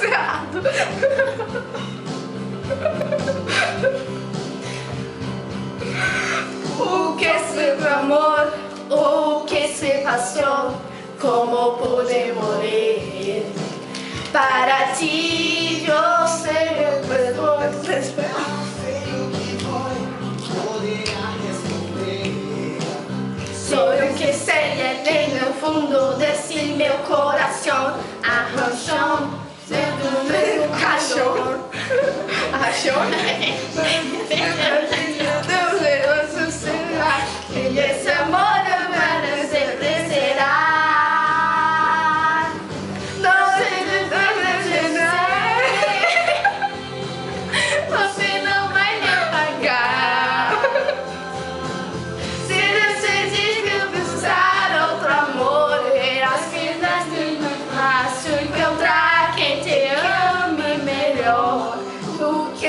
errado. O que se amor? O que se passou? Como pude morrer? Para ti eu sei o que sonho que sei é bem no fundo desse meu coração. Arranjão do meu cachorro. Achou? E esse amor não sempre será. Não sei você não vai me apagar. Se decidir buscar outro amor, verás que não é mais fácil encontrar quem te ame melhor. O que é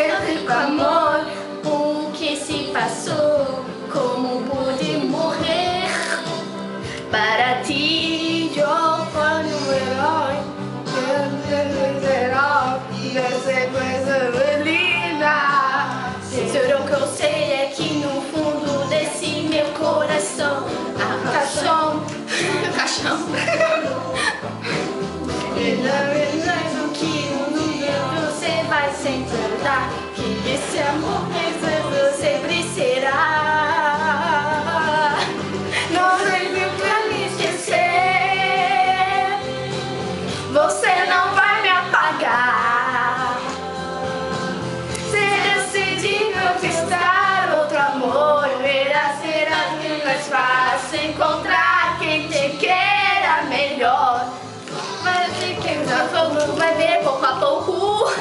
amor? O que se passou? Como pude morrer? Para ti eu fui um herói. Dessa coisa linda. Tudo que eu sei é que no fundo desse meu coração há caixão. E na verdade o que você vai sempre dar, que esse amor sempre será. Não veio pra me esquecer. Você não vai me apagar. Se decidir conquistar outro amor, será mais fácil encontrar quem te queira melhor. Mas quem já falou vai ver pouco a pouco.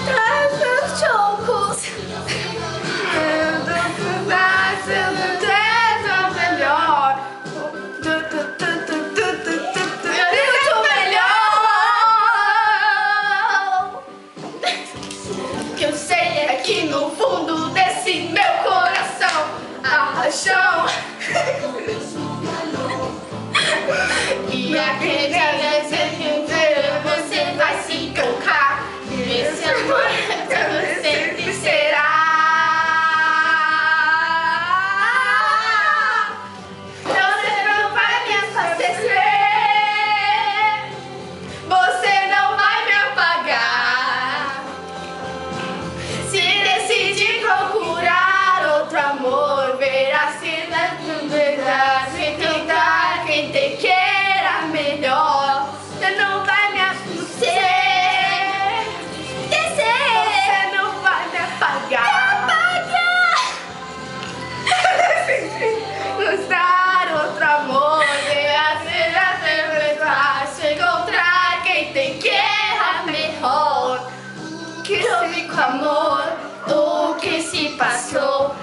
Traz meus chocos. Melhor. O que eu sei é que no fundo desse meu coração há paixão. E acredita que você vai se tocar. Esse amor sempre será. Você não vai me acontecer. Você não vai me apagar. Se decidir procurar outro amor, verá se na verdade tentar quem te queira melhor. Você não vai me acontecer. Você não vai me apagar. Gostar outro amor, verá sempre fácil encontrar quem te queira melhor. Que houve com amor, o que se passou?